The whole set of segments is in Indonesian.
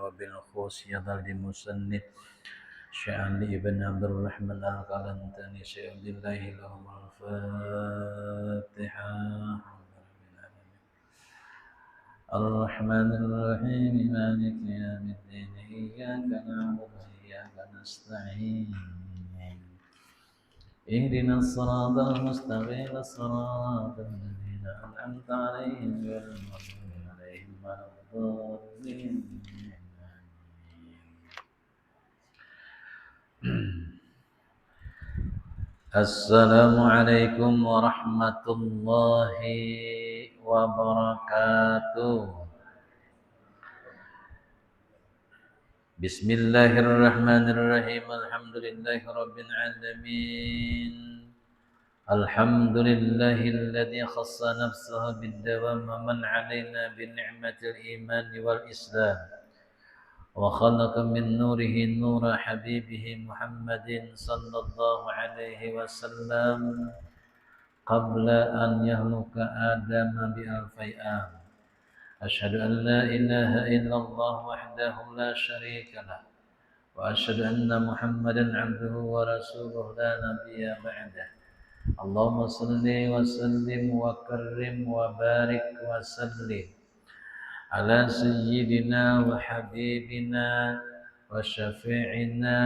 وبالخوص يظل المسند شأن ابن عبد الرحمن القلنطاني شيخ الله لهم الفاتحة. الرحمن الرحيم مالك يوم الدين إياك نعبد وإياك نستعين اهدنا الصراط المستقيم صراط الذين أنعمت عليهم غير المغضوب عليهم ولا الضالين. Assalamualaikum warahmatullahi wabarakatuh. Bismillahirrahmanirrahim. Alhamdulillahi rabbil alamin. Alhamdulillahilladzi khassa nafsahu bid-dawam wa man 'alaina bi ni'matil iman wal islam. وخلق من نوره نور حبيبه محمد صلى الله عليه وسلم قبل أن يهلك آدم بألفي عام. أشهد أن لا إله إلا الله وحده لا شريك له وأشهد أن محمدا عبده ورسوله لا نبي بعده. اللهم صل وسلم وكرم وبارك وسلم على سيدنا وحبيبنا وشفيعنا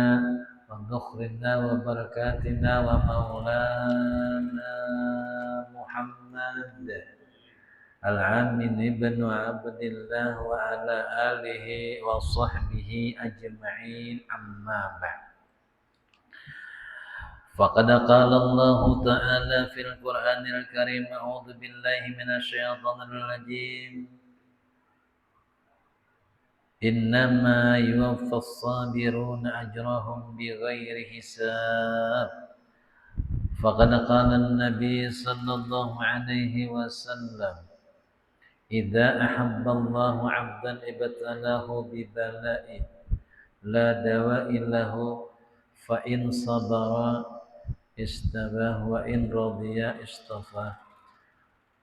وذخرنا وبركاتنا ومولانا محمد العامل ابن عبد الله وعلى آله وصحبه أجمعين أما بعد. فقد قال الله تعالى في القرآن الكريم أعوذ بالله من الشيطان الرجيم إنما يوفى الصابرون أجرهم بغير حساب. فقد قال النبي صلى الله عليه وسلم إذا أحب الله عبدا ابتلاه ببلاء لا دواء له فإن صبر استباه وإن رضي اصطفاه.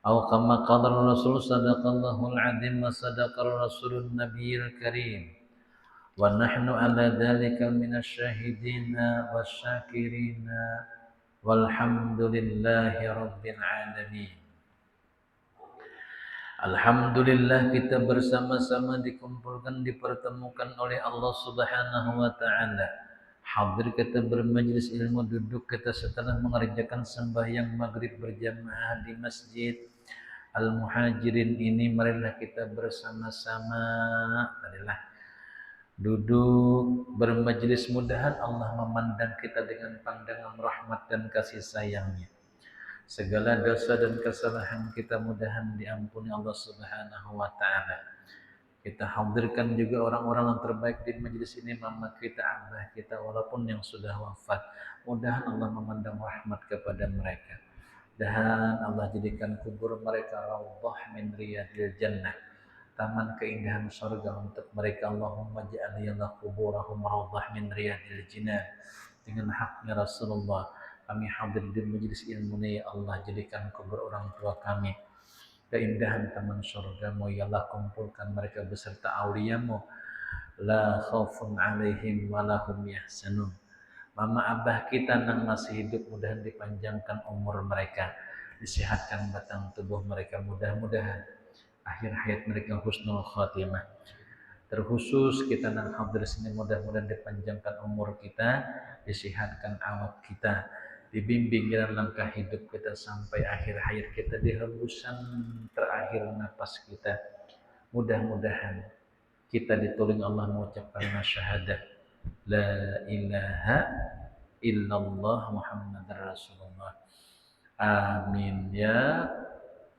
أو كما قال الرسول صدق الله العظيم وصدق الرسول النبي الكريم ونحن على ذلك من الشاهدين والشاكرين والحمد لله رب العالمين. Alhamdulillah kita bersama-sama dikumpulkan, dipertemukan oleh Allah Subhanahu wa taala. Hadir kita bermajlis ilmu, duduk kita setelah mengerjakan sembahyang maghrib berjamaah di Masjid Al-Muhajirin ini. Marilah kita bersama-sama, marilah duduk bermajlis, mudahan Allah memandang kita dengan pandangan rahmat dan kasih sayangnya. Segala dosa dan kesalahan kita mudahan diampuni Allah Subhanahu wa taala. Kita hadirkan juga orang-orang yang terbaik di majelis ini, mama kita, abah kita, walaupun yang sudah wafat. Mudahan Allah memandang rahmat kepada mereka. Dan Allah jadikan kubur mereka raudhah min riyadil jannah, taman keindahan surga untuk mereka. Allahumma ja'alna kuburahum raudhah min riyadil jinan. Dengan haknya Rasulullah, kami hadir di majelis ilmu ini, ya Allah, jadikan kubur orang tua kami keindahan taman surgamu, ya Allah, kumpulkan mereka beserta auliamu, la khaufun alaihim walahum yahzanun. Mama abah kita yang masih hidup, mudahan dipanjangkan umur mereka, disehatkan batang tubuh mereka, mudah-mudahan akhir hayat mereka husnul khatimah. Terkhusus kita yang hadir sini, mudah-mudahan dipanjangkan umur kita, disehatkan awak kita, dibimbing dalam langkah hidup kita sampai akhir hayat kita, di hembusan terakhir napas kita. Mudah-mudahan kita ditolong Allah mengucapkan syahadat la ilaha illallah Muhammadar Rasulullah. Amin ya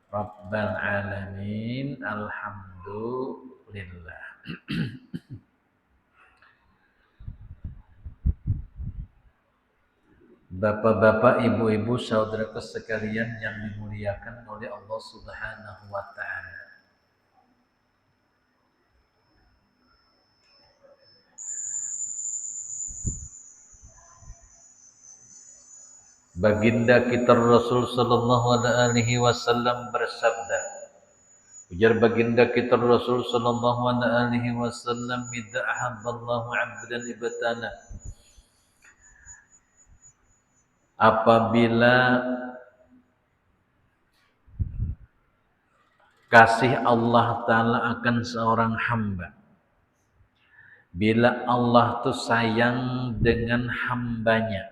rabbal alamin. Alhamdulillah. Bapak-bapak, ibu-ibu, saudaraku sekalian yang dimuliakan oleh Allah Subhanahu wa taala. Baginda kita Rasul sallallahu alaihi wasallam bersabda, Ujar baginda kita Rasul sallallahu alaihi wasallam, "Idza ahabballahu 'abdan ibtala." Apabila kasih Allah Ta'ala akan seorang hamba, bila Allah tuh sayang dengan hambanya,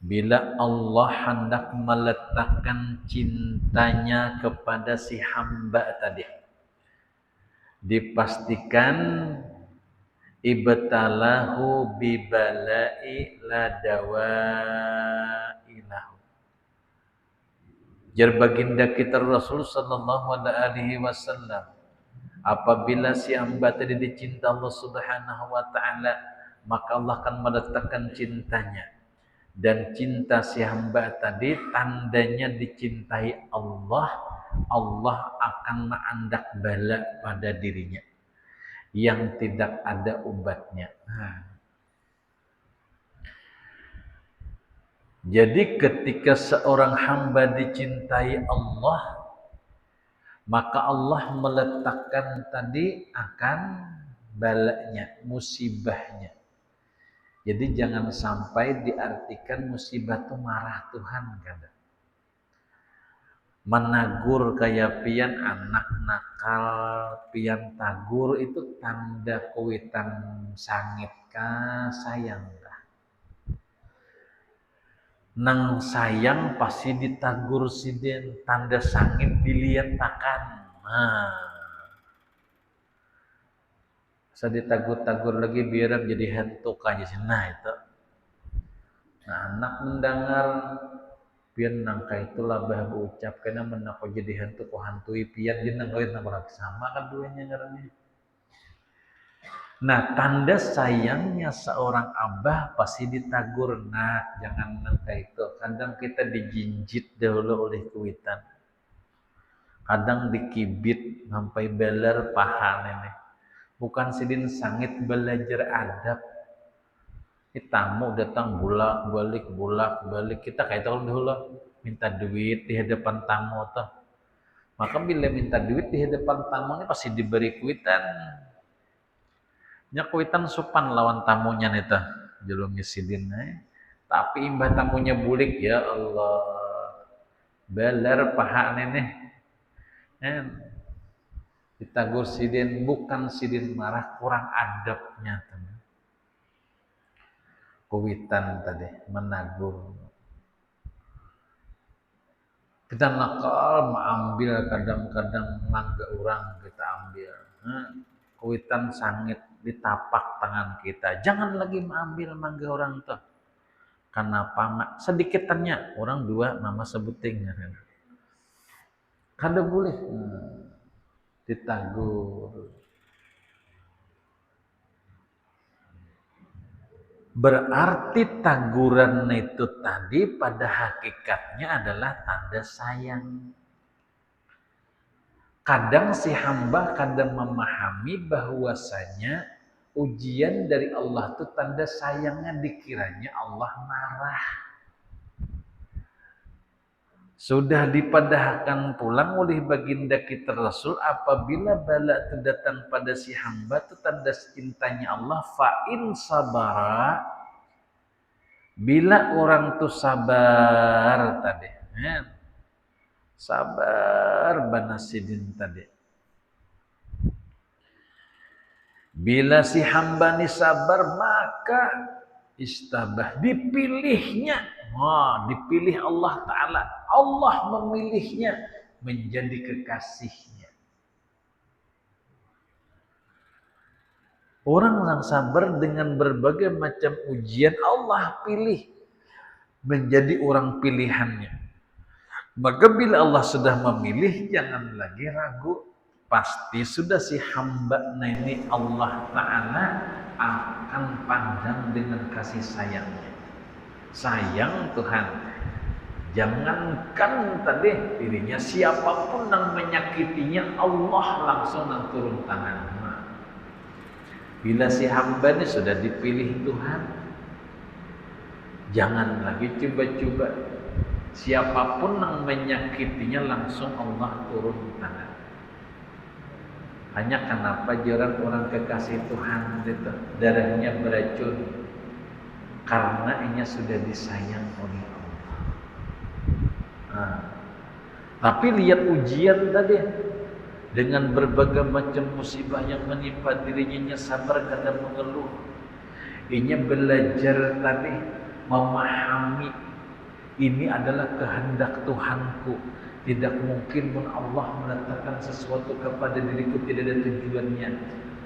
bila Allah hendak meletakkan cintanya kepada si hamba tadi, dipastikan ibtalahu bibala'i ladawailahu. Jar baginda kita Rasul sallallahu alaihi wasallam, apabila si hamba tadi dicinta Allah Subhanahu wa taala, maka Allah akan meletakkan cintanya. Dan cinta si hamba tadi tandanya dicintai Allah, Allah akan mengandak bala pada dirinya yang tidak ada obatnya. Jadi ketika seorang hamba dicintai Allah, maka Allah meletakkan tadi akan balanya, musibahnya. Jadi jangan sampai diartikan musibah itu marah Tuhan kan. Menagur kayak pian anak nakal, pian tagur itu tanda kuitan sangit ka sayang. Nang sayang pasti ditagur siden, tanda sangit dilihat takan. Saya ditagur-tagur lagi biar jadi hantu aja sih. Nah itu. Nah anak mendengar pian nangka itulah bah ucap karena menako jadi hantu ko hantui pian jadi nangkawin nama sama kan duanya ngarannya. Nah, tanda sayangnya seorang abah pasti ditagur, nak jangan nangka itu. Kadang kita dijinjit dahulu oleh kuitan. Kadang dikibit sampai beler paha nenek. Bukan sidin sangit belajar adab. Tamu datang bolak balik. Kita kayak tahu dulu minta duit di hadapan tamu tuh. Maka bila minta duit di hadapan tamunya pasti diberi kuitan. Nya kuitan supan lawan tamunya neta jelum nyesidin tapi imbah tamunya bulik ya Allah beler paha neneh ditagur sidin bukan sidin marah kurang adabnya teman. Kuitan tadi menagur kita nakal mengambil kadang-kadang mangga orang kita ambil kuitan sangit ditapak tangan kita. Jangan lagi mengambil mangga orang tuh. Kenapa mak? Sedikit tanya. Orang dua mama sebuting. Kada boleh. Ditagur. Berarti taguran itu tadi pada hakikatnya adalah tanda sayang. Kadang si hamba kadang memahami bahwasanya ujian dari Allah itu tanda sayangnya dikiranya Allah marah. Sudah dipadahkan pulang oleh baginda kita Rasul apabila bala itu datang pada si hamba itu tanda cintanya Allah fa'in sabara bila orang itu sabar tadi sabar banasidin tadi. Bila si hamba ini sabar maka istabah dipilihnya. Dipilih Allah Ta'ala. Allah memilihnya menjadi kekasihnya. Orang yang sabar dengan berbagai macam ujian Allah pilih menjadi orang pilihannya. Maka bila Allah sudah memilih, jangan lagi ragu. Pasti sudah si hamba ini Allah Ta'ala akan pandang dengan kasih sayangnya. Sayang Tuhan. Jangankan tadi dirinya, siapapun yang menyakitinya, Allah langsung yang turun tangan. Bila si hamba ini sudah dipilih Tuhan, jangan lagi coba-coba. Siapapun yang menyakitinya langsung Allah turun tangan. Hanya kenapa orang kekasih Tuhan itu darahnya beracun karena inya sudah disayang oleh Allah. Nah, tapi lihat ujian tadi dengan berbagai macam musibah yang menimpa dirinya, sabar karena mengeluh. Inya belajar tadi memahami ini adalah kehendak Tuhanku. Tidak mungkin pun Allah meletakkan sesuatu kepada diriku tidak ada tujuannya.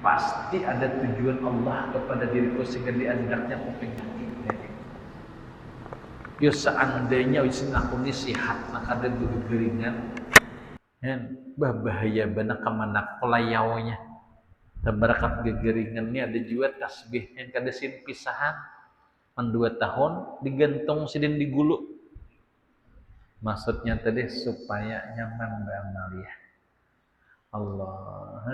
Pasti ada tujuan Allah kepada diriku sehingga diandaknya aku penyakit. Yo seandainya isin aku ini sihat nak ada gegeringan, bahaya benak kemana pelayaunya. Terbarakat gegeringannya ada juga tasbih yang kada sin pisahan. 2 tahun digantung sidin digulu. Maksudnya tadi supaya nyaman beramal ya. Allah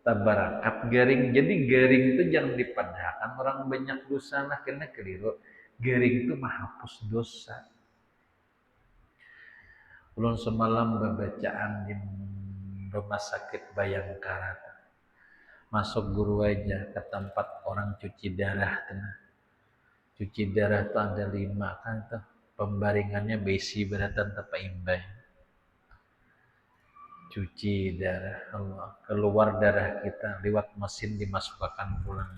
tabarakat garing. Jadi garing itu jangan dipadahkan orang banyak dosa lah kena keliru. Garing itu menghapus dosa. Ulun semalam bacaan di rumah sakit Bayangkara. Masuk guru aja ke tempat orang cuci darah. Cuci darah itu ada 5 kan tuh. Pembaringannya besi beratan tanpa imbay. Cuci darah Allah, keluar darah kita lewat mesin dimasukkan pulang.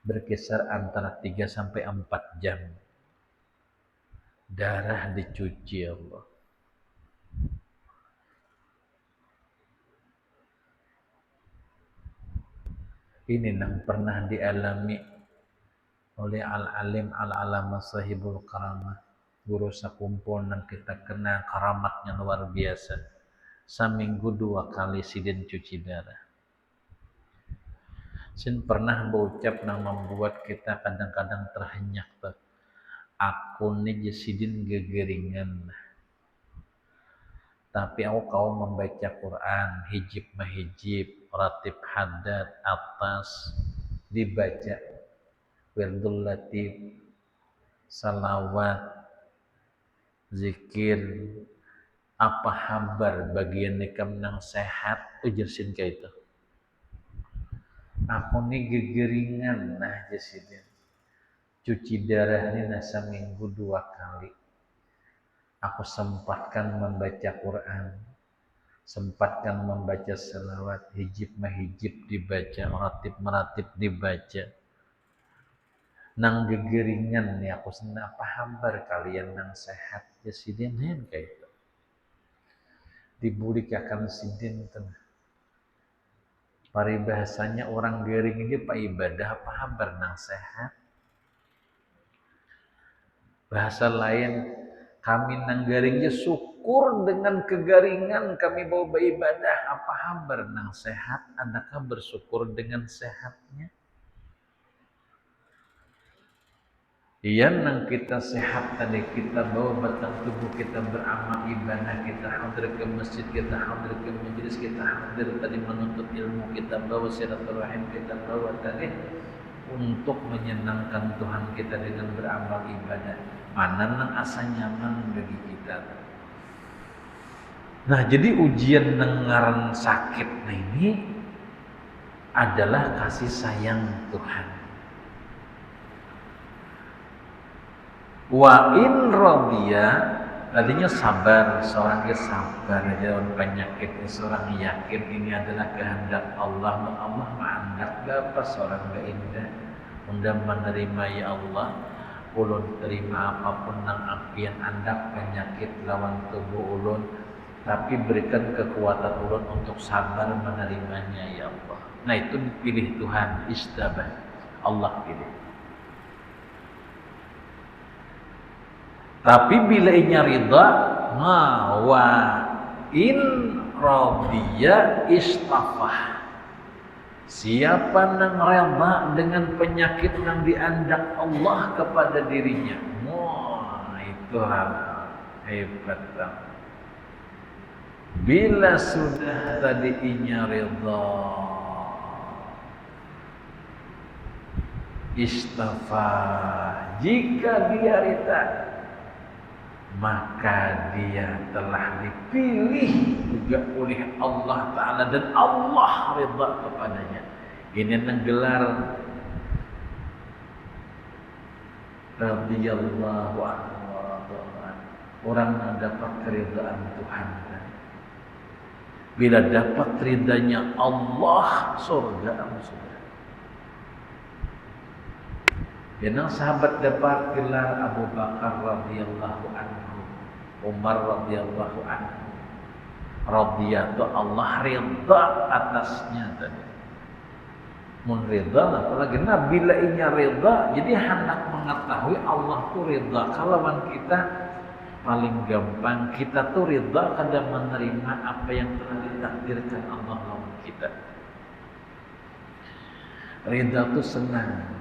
Berkisar antara 3 sampai 4 jam. Darah dicuci Allah. Ini yang pernah dialami oleh Al-Alim Al-Alama Sahibul Karamah. Guru sakumpul yang kita kenal karamatnya luar biasa. Seminggu 2 kali sidin cuci darah. Sin pernah berucap yang membuat kita kadang-kadang terhenyak tuh. Aku nih sidin gegeringan. Tapi aku kau membaca Quran hijib mahijib, ratib haddad atas dibaca wirdul latif, salawat, zikir, apa habar bagian nikam nang sehat ujersin kayak itu. Aku nih gegeringan nah jasidin. Cuci darah ini nasa minggu 2 kali. Aku sempatkan membaca Quran, sempatkan membaca selawat, hijib mahijib dibaca, ratib meratib dibaca. Nang gegeringan nih aku senang apa habar kalian nang sehat jasidin kayak itu. Dibulikakan sidin tuh. Paribahasanya orang gering ini pak ibadah apa habar nang sehat. Bahasa lain kami nang garingnya syukur dengan kegaringan kami bawa beribadah apa habar nang sehat. Adakah bersyukur dengan sehatnya? Iya nang kita sehat tadi kita bawa batang tubuh kita beramal ibadah kita hadir ke masjid kita hadir ke majelis kita hadir tadi menuntut ilmu kita bawa silaturahim kita bawa tadi untuk menyenangkan Tuhan kita dengan beramal ibadah. Mana nang asa nyaman bagi kita. Nah jadi ujian nengaran sakit nah ini adalah kasih sayang Tuhan. Wa in radiya tadinya sabar, seorang yang sabar aja penyakit seorang yakin ini adalah kehendak Allah. Allah menghendak apa seorang gak indah undang menerima ya Allah ulun terima apapun nang apian andak penyakit lawan tubuh ulun tapi berikan kekuatan ulun untuk sabar menerimanya ya Allah. Nah itu dipilih Tuhan istabah Allah pilih. Tapi bila inya ridha, wa in radiya istafah. Siapa nang rela dengan penyakit yang diandak Allah kepada dirinya, wah itu hebat. Bila sudah tadi inya ridha, istafah. Jika dia ridha, maka dia telah dipilih juga oleh Allah Ta'ala dan Allah ridha kepadanya. Ini nenggelar radhiyallahu anhu wa radhiyallahu. Orang yang dapat keridhaan Tuhan. Bila dapat ridhanya Allah, surga maksudnya. Yang sahabat dapat gelar Abu Bakar radhiyallahu anhu, Umar radhiyallahu anhu. Radhiyatu Allah ridha atasnya tadi. Mun ridha apalagi Nabi lainnya ridha, jadi hendak mengetahui Allah tuh ridha. Kalawan kita paling gampang kita tuh ridha kada menerima apa yang telah ditakdirkan Allah lawan kita. Ridha tuh senang.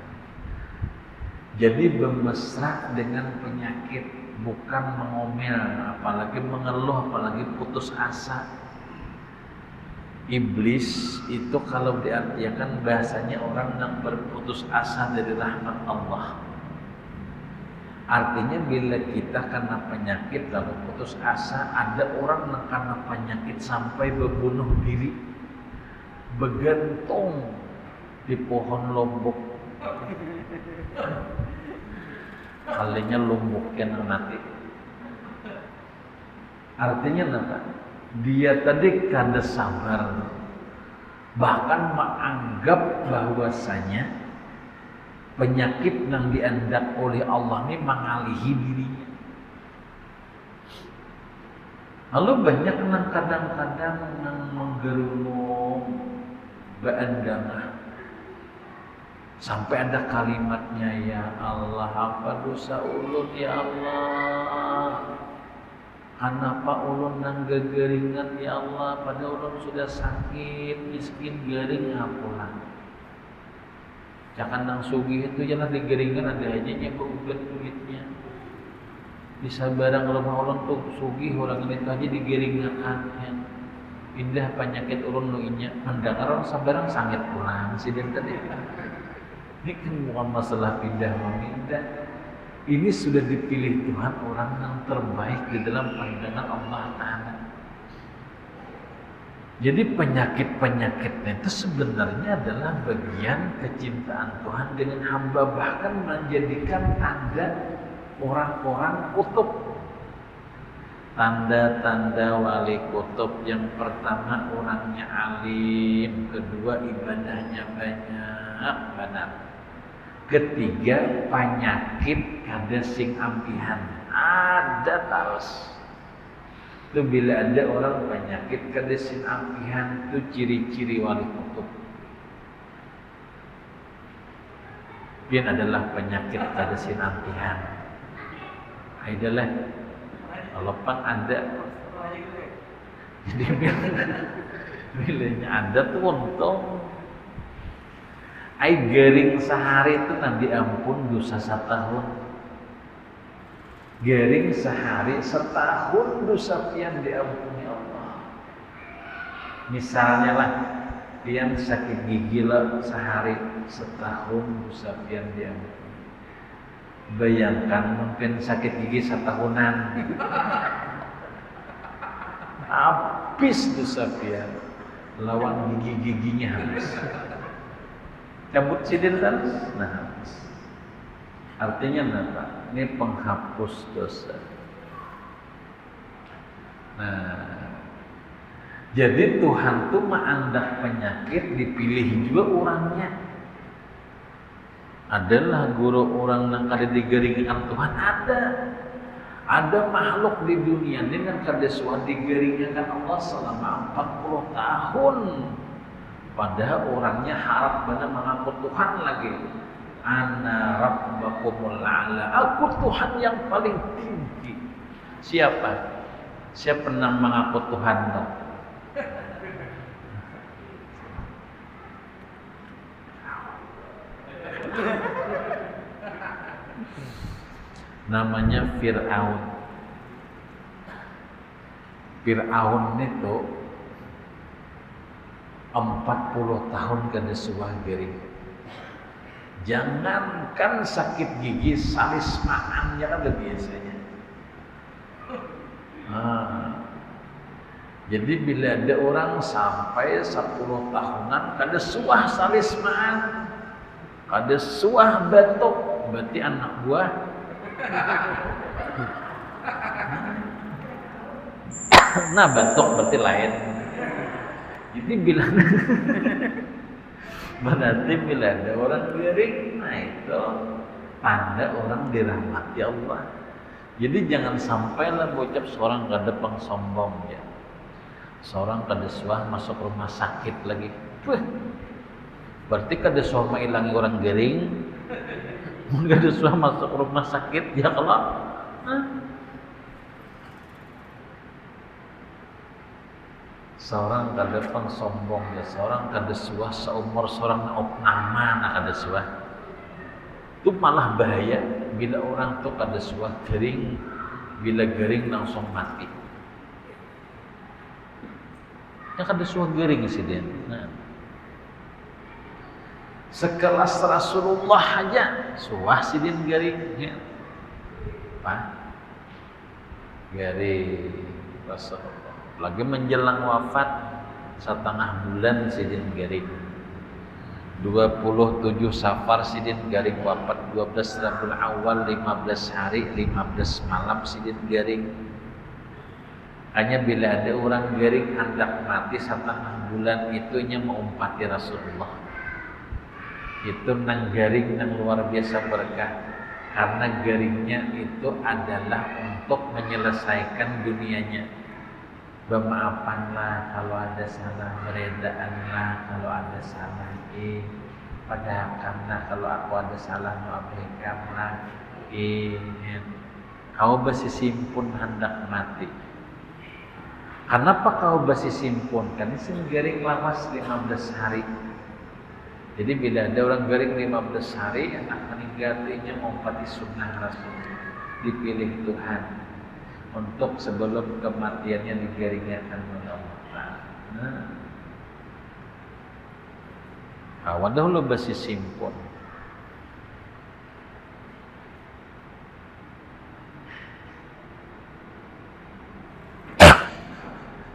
Jadi bermesra dengan penyakit, bukan mengomel, apalagi mengeluh, apalagi putus asa. Iblis itu kalau diartikan bahasanya orang yang berputus asa dari rahmat Allah. Artinya bila kita karena penyakit lalu putus asa, ada orang yang karena penyakit sampai berbunuh diri, bergantung di pohon lombok. Kalinya lumbuhkan mati. Artinya apa? Dia tadi kada sabar, bahkan menganggap bahwasanya penyakit yang diandak oleh Allah ini mengalihi dirinya. Lalu banyak yang kadang-kadang yang menggerungung beandangah. Sampai ada kalimatnya, ya Allah, apa dosa ulun ya Allah, kenapa ulun nang gegeringan ya Allah, pada ulun sudah sakit, miskin, garing pulang. Jangan nang sugih itu jangan digeringan, ada aja yang keugat duitnya. Bisa barang rumah ulun tuh sugih, orang itu aja digeringan. Indah penyakit ulun lu inya, mendengar orang sabarang sangit pulang si dia tadi. Ini kan bukan masalah pindah memindah. Ini sudah dipilih Tuhan orang yang terbaik di dalam pandangan Allah Ta'ala. Jadi penyakit-penyakitnya itu sebenarnya adalah bagian kecintaan Tuhan dengan hamba, bahkan menjadikan tanda orang-orang kutub. Tanda-tanda wali kutub, yang pertama orangnya alim, kedua ibadahnya banyak benar. Ketiga, penyakit kada sing ampihan ada terus. Itu bila ada orang penyakit kada sing ampihan, itu ciri-ciri wali kutub. Pian adalah penyakit kada sing ampihan. Adalah kalau pan ada. Jadi bilanya ada tuh untung. Ai garing sehari itu nanti ampun dosa setahun. Garing sehari setahun dosa pian diampuni Allah. Misalnya lah pian sakit gigi lah sehari setahun dosa pian diampuni. Bayangkan mungkin sakit gigi setahunan. Habis dosa pian. Lawan gigi-giginya habis. Cabut sidin terus, nah artinya apa? Ini penghapus dosa. Nah, jadi Tuhan tuh mengandak penyakit, dipilih juga orangnya. Adalah guru orang yang kada digaringan Tuhan ada. Ada makhluk di dunia dengan kada suat digaringan Allah selama 40 tahun. Padahal orangnya harap benar mengaku Tuhan lagi. Ana rabbakumul a'la. Aku Tuhan yang paling tinggi. Siapa? Siapa pernah mengaku Tuhan? Namanya Fir'aun. Fir'aun itu 40 tahun kada suah garing. Jangankan sakit gigi, salis makan ya kan biasanya. Jadi bila ada orang sampai 10 tahunan kada suah salismaan, kada suah batuk, berarti anak buah. Nah batuk berarti lain. Jadi bila berarti bila ada orang garing, nah itu tanda orang dirahmati Allah. Jadi jangan sampailah bocap seorang kada pengsombong ya. Seorang kada suah masuk rumah sakit lagi. Berarti kada suah mailangi orang garing. Kada suah masuk rumah sakit ya kalau. Seorang kada pengsombong ya, seorang kada suah seumur seorang nama nak kada suah. Itu malah bahaya bila orang tuh kada suah garing, bila garing langsung mati. Ya kada suah garing sih dia. Nah. Sekelas Rasulullah aja suah sih dia garing. Ya. Apa? Garing Rasulullah. Lagi menjelang wafat 1,5 bulan sidin garing. 27 Safar sidin garing wafat, 12 Rabiul Awal, 15 hari 15 malam sidin garing. Hanya bila ada orang garing hendak mati 1,5 bulan itunya mengumpati Rasulullah. Itu nang garing nang luar biasa berkah. Karena garingnya itu adalah untuk menyelesaikan dunianya. Bermaafanlah kalau ada salah, beredaanlah kalau ada salah, padahakanlah kalau aku ada salah, maafkanlah. Kau bersisimpun hendak mati. Kenapa kau bersisimpun? Karena sing garing lawas 15 hari. Jadi bila ada orang garing 15 hari, anak meninggal itu mengumpati sunnah Rasul, dipilih Tuhan untuk sebelum kematiannya digaringkan oleh Allah. Awan dahulu besi simpon.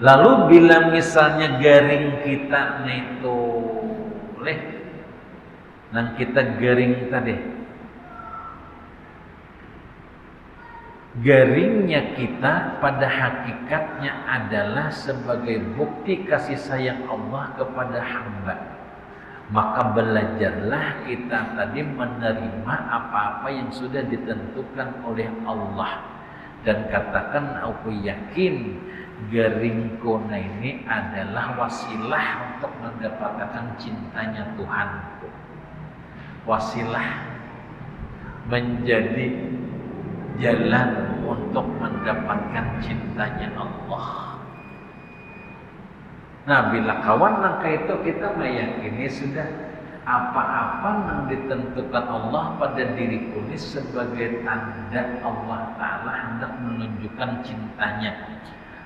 Lalu bila misalnya garing kita itu nang kita garing tadi, garingnya kita pada hakikatnya adalah sebagai bukti kasih sayang Allah kepada hamba. Maka belajarlah kita tadi menerima apa-apa yang sudah ditentukan oleh Allah. Dan katakan aku yakin garingku ini adalah wasilah untuk mendapatkan cintanya Tuhanku. Wasilah menjadi jalan untuk mendapatkan cintanya Allah. Nah, bila kawan nangka itu kita meyakini sudah apa-apa yang ditentukan Allah pada diriku ini sebagai tanda Allah Ta'ala hendak menunjukkan cintanya.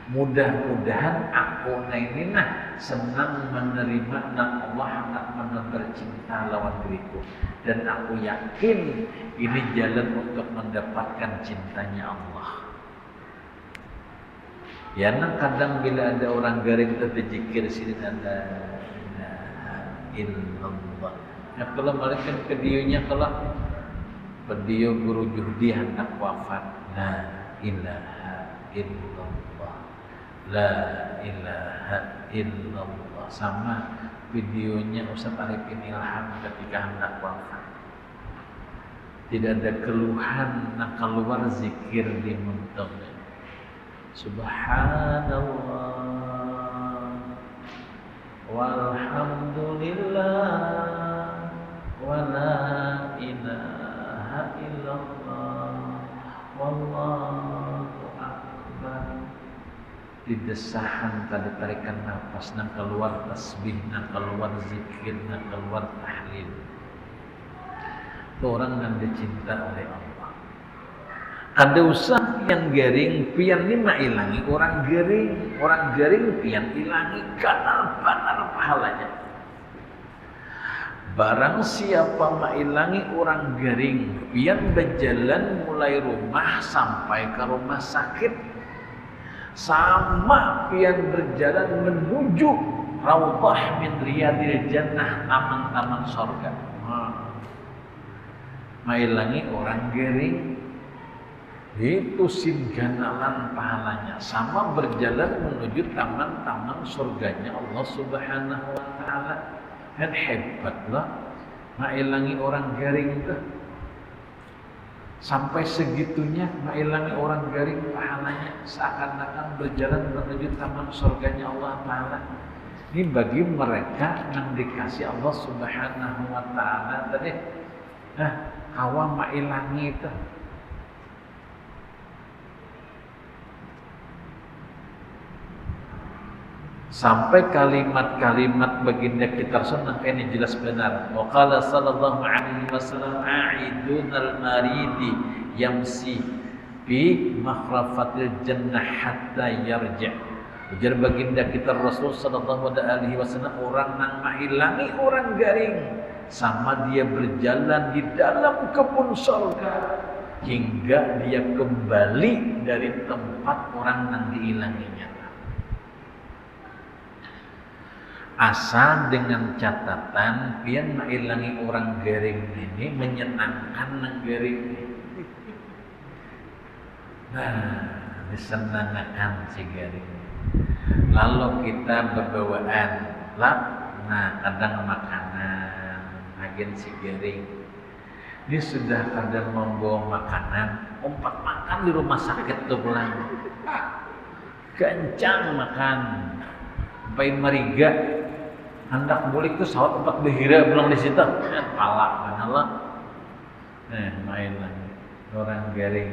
Mudah-mudahan aku ini senang menerima dan Allah hendak bercinta lawan diriku. Dan aku yakin ini jalan untuk mendapatkan cintanya Allah. Ya, kadang bila ada orang garing berzikir sini ada illallah. Ya kalau malaikat kedionya kalau pedio guru Juhdi hendak wafat, la ilaha illallah, la ilaha illallah. Sama videonya Ustaz Arifin Ilham ketika hendak wafat. Tidak ada keluhan nak keluar zikir di muntahnya. Subhanallah walhamdulillah wa la ilaha illallah wallahu akbar. Didesahan tadi tarikan nafas nang keluar tasbih, nang keluar zikir, nang keluar tahlil. Itu orang yang dicinta oleh Allah. Ada usah yang garing pian lima ilangi orang garing pian ilangi kanal banar pahalanya. Barang siapa mailangi orang garing pian berjalan mulai rumah sampai ke rumah sakit, sama pian berjalan menuju raudhah min riyadil jannah, taman-taman surga. Mailangi orang gering itu singanalan pahalanya sama berjalan menuju taman-taman surganya Allah Subhanahu wa taala. Kan hebatlah mailangi orang garing itu. Sampai segitunya mailangi orang garing pahalanya seakan-akan berjalan menuju taman surganya Allah taala. Ini bagi mereka yang dikasih Allah Subhanahu wa taala tadi. Kawa mailangi itu. Sampai kalimat-kalimat baginda kita sunnah ini jelas benar. Wa qala sallallahu alaihi wasallam a'idunal maridi yamsi bi makhrafatil jannah hatta yarja. Ujar baginda kita Rasul sallallahu alaihi wasallam, orang nang mailangi orang garing sama dia berjalan di dalam kebun surga hingga dia kembali dari tempat orang nang diilanginya. Asal dengan catatan pian mailangi orang garing ini menyenangkan nang garing ini. Disenangkan si garing. Lalu kita berbawaan kadang makanan agen si garing. Dia sudah kadang membawa makanan, umpat makan di rumah sakit tuh pulang. Kencang makan. Sampai mariga hendak balik tuh sawat tempat behira pulang di situ. Palak kan Allah. Main lagi orang garing.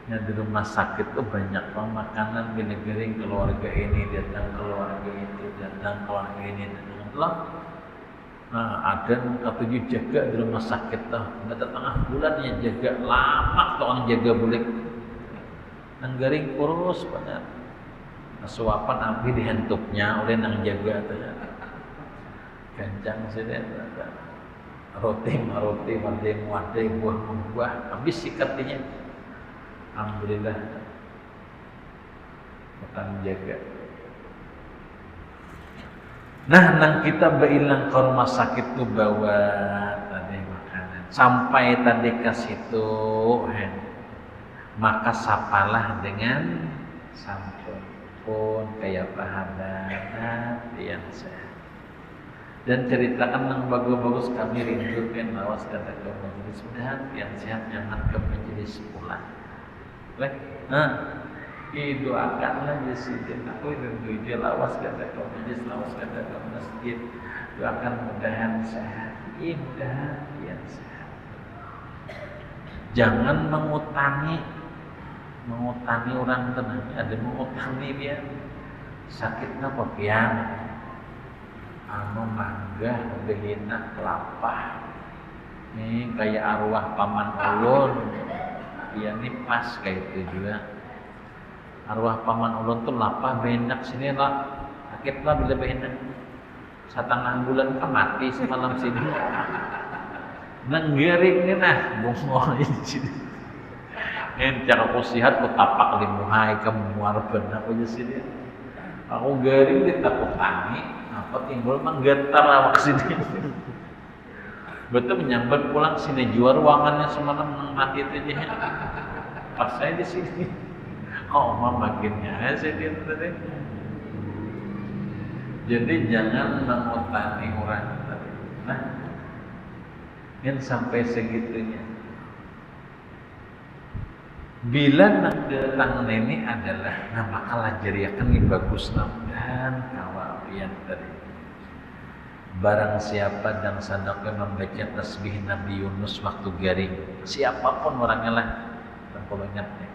Di rumah sakit tuh banyak makanan bini garing, keluarga ini datang, keluarga itu datang, keluarga ini datang. Allah. Ada ketujuh jaga di rumah sakit tuh. Ada tengah bulan ya jaga, lama tuh orang jaga balik. Nang garing kurus benar. Suapan api dihentupnya oleh nang jaga tanya. Kencang sih roti wadai buah habis sikatnya. Alhamdulillah makan jaga. Nang kita bailang ke rumah sakit tuh bawa tadi makanan sampai tadi ke situ maka sapalah dengan sampun pun kayak pahala yang sehat dan ceritakan yang bagus-bagus kami rindu kan lawas kata ke majelis mudahan yang sehat jangan ke majelis pulang doakanlah Yesidin aku rindu dia lawas kata ke majelis lawas kata ke masjid doakan mudahan sehat mudahan yang sehat jangan mengutangi orang tenang ada mengutangi dia sakitnya papian mangga behina kelapah nih kayak arwah paman ulun ya ini pas kayak itu juga arwah paman ulun tuh lapah benak sini lah sakit lah bila benak setengah bulan kan mati semalam sini nenggaring nih bungol ini sini cara kusihat ku tapak limuhai kemuar benar aja sini. Aku garing ditakut tangi, apa timbul menggetar awak sini. Betul menyambat pulang sini jual ruangannya semalam mati itu aja. Pas saya di sini, makinnya sini tadi. Jadi jangan mengutangi orang tadi. Yang sampai segitunya. Bila nak datang ini adalah maka lajariakan yang bagus dan kawapian tadi. Barang siapa dan sadaqah membaca tasbih Nabi Yunus waktu garing, siapapun orangnya lah, kalau ingat nih.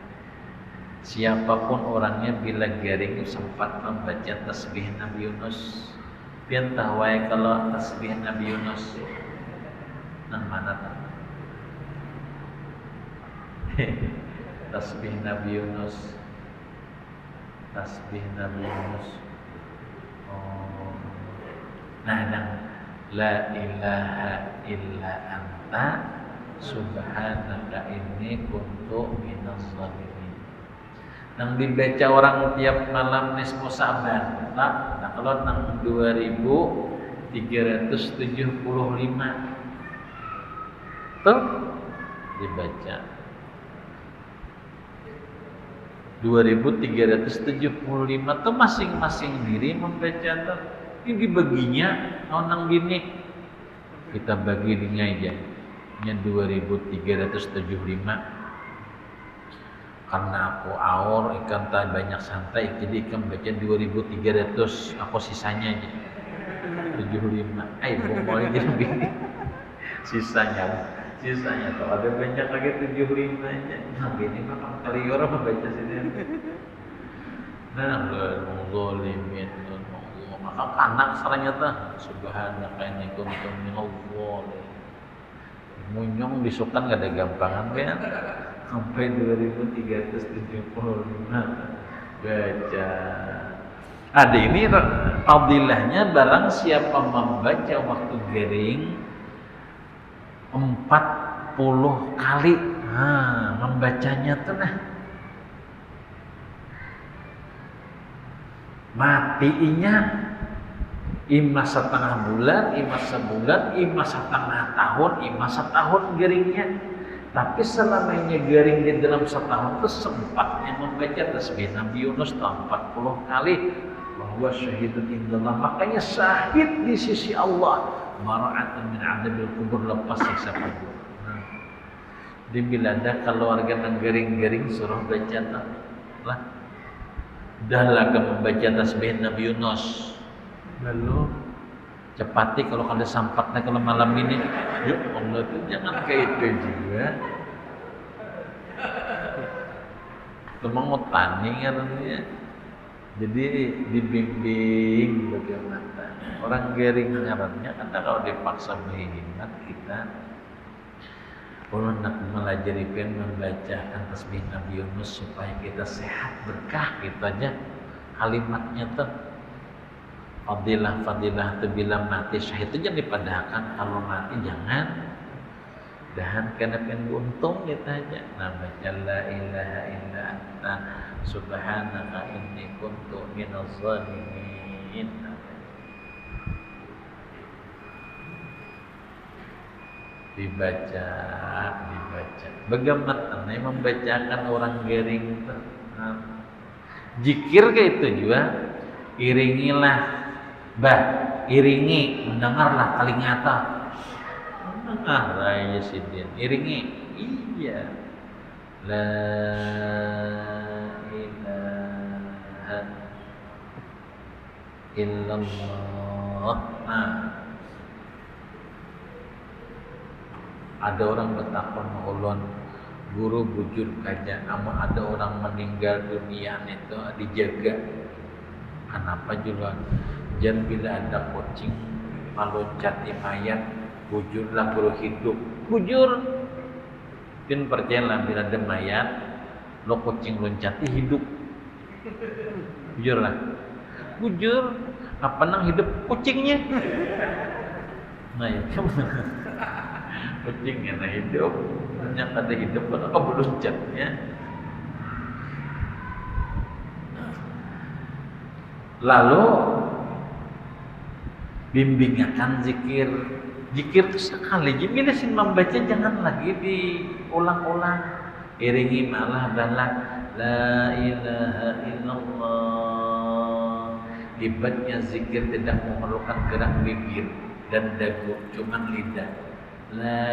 Siapapun orangnya bila garing sempat membaca tasbih Nabi Yunus, pian tahwai kalau tasbih Nabi Yunus nang mana tak? Tasbih Nabi Yunus la ilaha illa anta subhanaka inni kuntu minaz zalimin Nang dibaca orang tiap malam nisfu Sa'ban. Nah, kalau nang 2375 tuh dibaca 2375 tuh masing-masing diri membaca tuh. Ini dibaginya nang gini kita bagi ini aja nya 2375 karena aku aur ikan tak banyak santai jadi ikan baca 2300 aku sisanya aja 75 boleh jadi begini sisanya tuh ada banyak lagi 75 aja nah gini mah kali orang membaca sini nah zalimin maka kanak saranya tuh subhanaka inni kuntu minadh dhalimin munyong disukan gak ada gampangan kan sampai 2375 baca. Ada ini fadilahnya barang siapa membaca waktu gering 40 kali. Nah, membacanya tuh nah matinya ima setengah bulan, ima sebulan, ima setengah tahun, ima setahun geringnya. Tapi selamanya garing di dalam setahun itu sempatnya membaca tasbih Nabi Yunus 40 kali bahwa syahidun indallah, makanya syahid di sisi Allah mara'atun min adabil kubur, lepas siksa kubur. Di Belanda kalau warga garing-garing suruh baca lah dahlah membaca tasbih Nabi Yunus lalu cepati kalau ada sampatnya kalau malam ini ya Allah itu jangan kayak itu juga mengutani katanya jadi dibimbing bagaimana orang garing ngarannya karena kalau dipaksa mengingat kita nak melajarikan membacakan tasbih Nabi Yunus supaya kita sehat berkah gitu aja kalimatnya tuh fadilah itu bila mati syahid itu jangan dipadahkan kalau mati jangan dahan kena untung kita aja nama la ilaha illa anta subhanaka inni kuntu minadh dhalimin dibaca bagaimana membacakan orang garing zikir kayak itu juga iringilah iringi mendengarlah kalingata mendengar raya sidin iringi iya la ilaha illallah. Ada orang bertakon ulun guru bujur kaja namun ada orang meninggal dunia itu dijaga kenapa juga jangan bila ada kucing meloncati mayat bujurlah guru hidup bujur dan percayalah bila ada mayat lo kucing loncati hidup bujur apa nang hidup kucingnya nah itu kucingnya hidup yang ada hidup kenapa beloncatnya lalu bimbingakan zikir itu sekali jadi sin membaca jangan lagi diulang-ulang iringi malah adalah la ilaha illallah ibaratnya zikir tidak memerlukan gerak bibir dan dagu cuman lidah la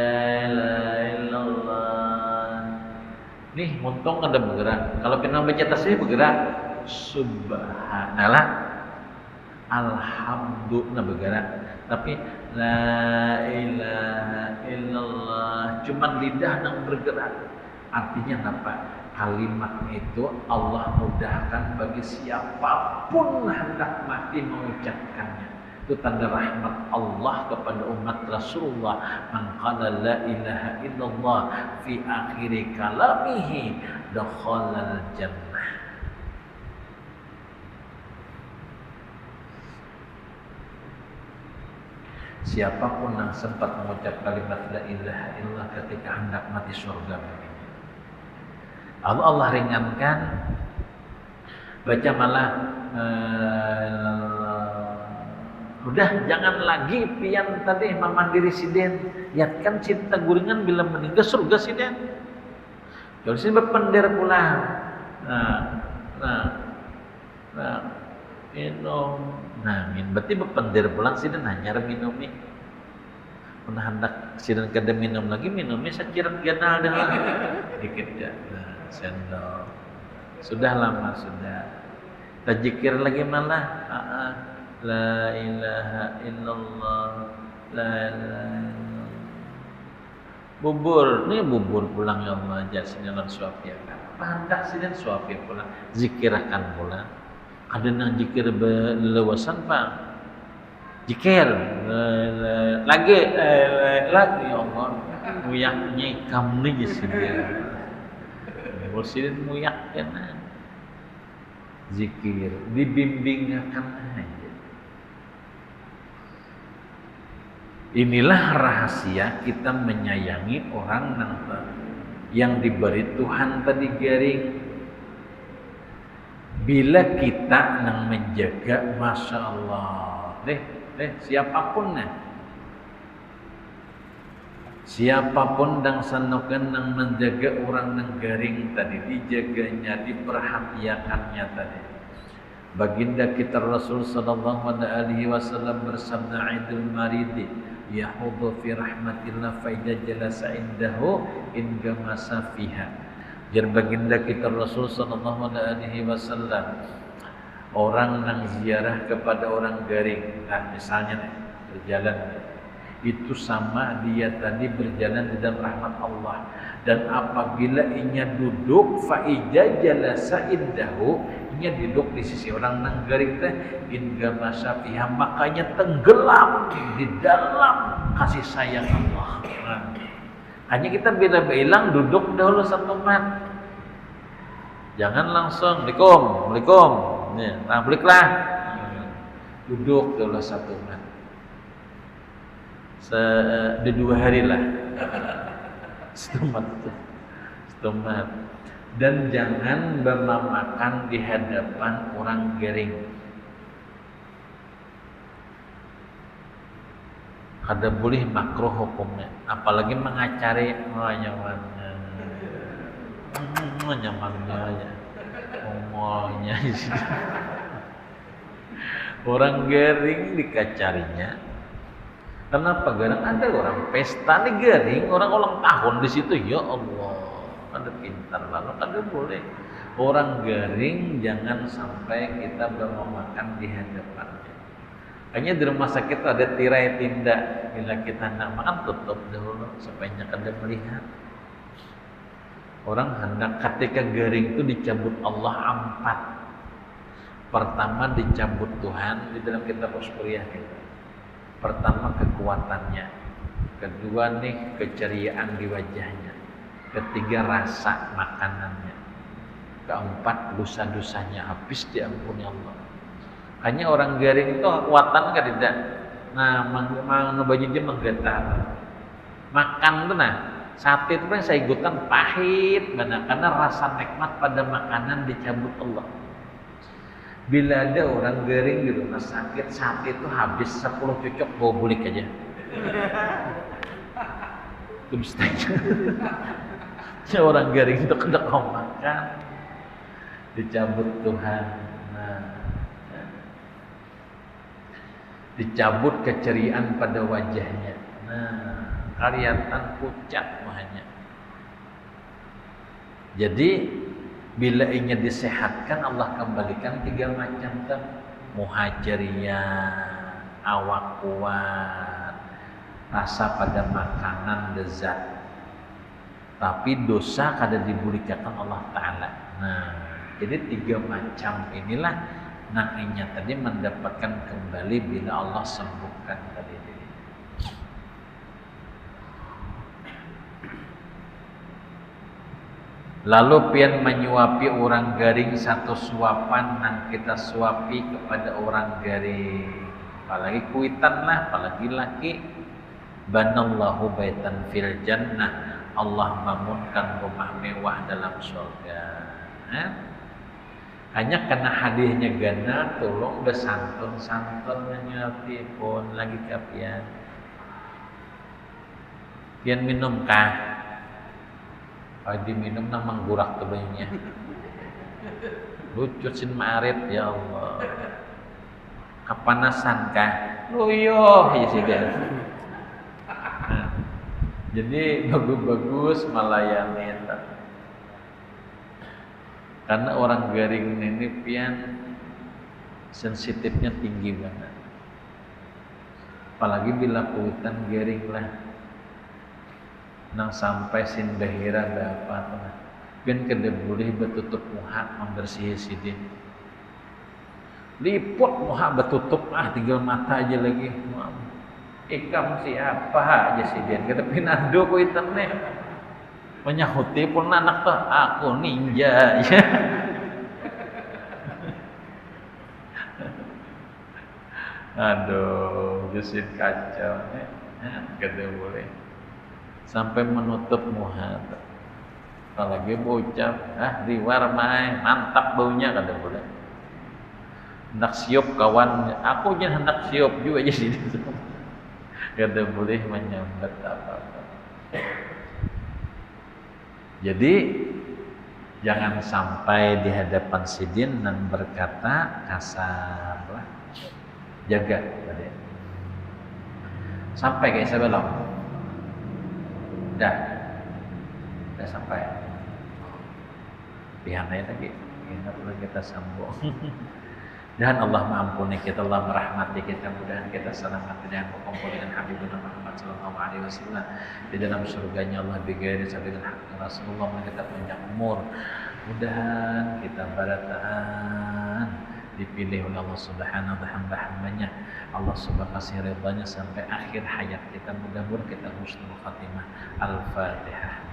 ilaha illallah nih muntung ada bergerak kalau kena baca tasbih bergerak subhanallah alhamdulillah bergerak tapi la ilaha illallah cuman lidah yang bergerak artinya apa kalimatnya itu Allah mudahkan bagi siapapun hendak mati mengucapkannya itu tanda rahmat Allah kepada umat Rasulullah man qala la ilaha illallah fi akhiri kalamihi dakhalal jannah. Siapapun yang sempat mengucap kalimat la ilaha illallah ketika hendak mati surga Allah ringankan Baca malah udah jangan lagi pian tadi mamandiri siden. Lihat kan cinta guringan bila meninggal surga siden. Kalau sini berpender pulang. Nah, nah, nah, minum. Nah, berarti berpender pulang siden hanya minum nih. Pernah hendak siden kada minum lagi minumnya sakiran ganal dah lah. Dikit ya. Nah, sendok. Sudah lama sudah. Tajikir lagi malah. La ilaha illallah. La ilaha illallah. Bubur, ini bubur pulang ya Allah jasnya lan suapi kan. Pandak siden suapi pulang. Zikirakan pulang. Ada nang zikir belewasan Pak. Zikir lagi ya Allah. Muyak nyikam nih siden. Siden muyak kena. Zikir dibimbingkan aja. Inilah rahasia kita menyayangi orang yang diberi Tuhan tadi garing. Bila kita nang menjaga, masya Allah, siapapun dan sanokan nang menjaga orang nang garing tadi, dijaganya, diperhatikannya tadi. Baginda kita Rasul sallallahu alaihi wasallam bersabda, "Idul maridi yahudhu fi rahmatillah fa idza jalasa indahu in gamasa fiha." Jar baginda kita Rasul sallallahu alaihi wasallam, orang nang ziarah kepada orang garing. Nah, misalnya berjalan itu sama dia tadi berjalan di dalam rahmat Allah. Dan apabila inya duduk fa idza jalasa indahu, inya duduk di sisi orang nang garing teh inga masafiha, makanya tenggelam di dalam kasih sayang Allah. Hanya kita bila bilang duduk dahulu satu mat, jangan langsung Assalamualaikum, nah baliklah, duduk dahulu satu mat, di 2 hari lah, setemat. Dan jangan bermamakan di hadapan orang garing. Kada boleh makruh hukumnya, apalagi mengacari nyamannya aja, ngomongnya orang garing dikacarinya. Kenapa garing? Ada orang pesta nih garing, orang ulang tahun di situ, ya Allah. Ada pintar lalu ada boleh orang garing, jangan sampai kita bermakan di hadapannya. Hanya di rumah sakit ada tirai tindak, bila kita hendak makan tutup dahulu supaya kada melihat. Orang hendak ketika garing itu dicabut Allah 4. Pertama dicabut Tuhan di dalam kitab Uskuriyah kita. Pertama kekuatannya, kedua nih keceriaan di wajahnya, ketiga rasa makanannya, keempat dosa-dosanya habis diampuni Allah. Hanya orang garing itu kekuatan kan tidak. Nah, baju dia menggetar. Makan tuh sate itu kan saya ikutan pahit mana karena rasa nikmat pada makanan dicabut Allah. Bila ada orang garing di rumah sakit, sate itu habis 10 cucuk bawa bulik aja. Itu mustahil. Orang garing itu kena kau makan, dicabut Tuhan. Nah, dicabut keceriaan pada wajahnya. Nah, kelihatan pucat wajahnya. Jadi bila ingin disehatkan, Allah kembalikan 3 macam tuh. Muhajiriyah, awak kuat, rasa pada makanan lezat. Tapi dosa kada diberikan Allah Ta'ala. Nah, jadi 3 macam inilah nakinya tadi mendapatkan kembali bila Allah sembuhkan tadi. Lalu pian menyuapi orang garing satu suapan yang kita suapi kepada orang garing. Apalagi kuitan lah, apalagi laki. Banallahu baitan fil jannah. Allah bangunkan rumah mewah dalam surga. Hanya karena hadiahnya ganda, tolong besantun-santun nyelti pun lagi kapian. Pian minum kah? Kalau diminum nang menggurak tubuhnya. Lucu sin marit ya Allah. Kepanasan kah? Luyuh ya sih dia. Nah, jadi bagus-bagus melayani. Karena orang garing ini pian sensitifnya tinggi banget. Apalagi bila kuitan garing lah. Nang sampai sin bahira dapat lah. Pian kada boleh betutup muha membersihi sidin. Liput muha betutup tinggal mata aja lagi. Ikam siapa aja sidin. Kata pinando kuitan nih. Menyahuti pun anak tuh aku ninja ya. Aduh, jusin kacau nih. Kada boleh sampai menutup muha. Kalau lagi bocap, liwar main mantap baunya kada boleh. Hendak siup kawan, aku jangan hendak siup juga jadi kada boleh menyambat apa-apa. Jadi jangan sampai di hadapan sidin dan berkata kasar lah. Jaga tadi. Sampai kayak saya belum. Dah sampai. Lihatnya lagi. Ingat lagi kita sambung. Dan Allah mengampuni kita, Allah merahmati kita, mudah-mudahan kita selamat dan berkumpul dengan Habibuna Muhammad sallallahu alaihi wasallam di dalam surganya Allah bighairi sabil haq Rasulullah, kita panjang umur. Mudah-mudahan kita barataan dipilih oleh Allah Subhanahu wa taala hamba-hambanya. Allah Subhanahu kasih ridhanya sampai akhir hayat kita. Mudah-mudahan kita husnul khatimah. Al-Fatihah.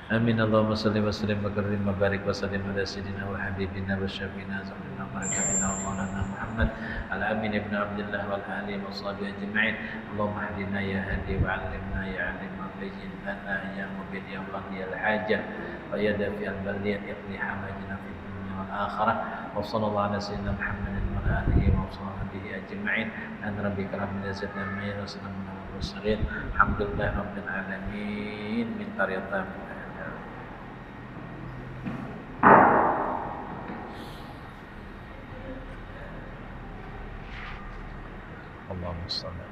Amin. Allahumma salli wa sallim wa karim wa barik wa sallim ala sayyidina wa habibina wa syafiina zamina wa barakina wa maulana Muhammad al-amin ibn Abdullah wal ali wa sahbihi ajma'in. Allahumma hadina ya hadi wa 'allimna ya 'alim wa bayyin lana ya mubin ya qadi al-hajah wa ya dafi al-baliyat yaqdi hawajina fid dunya wal akhirah. Wa sallallahu ala sayyidina Muhammadin wa ala alihi wa sahbihi ajma'in. An rabbika rabbil izzati amma yasifun wa mursalin. Alhamdulillah rabbil alamin. Min tariqah Allahumma salli.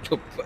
Coba.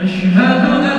أشهد أن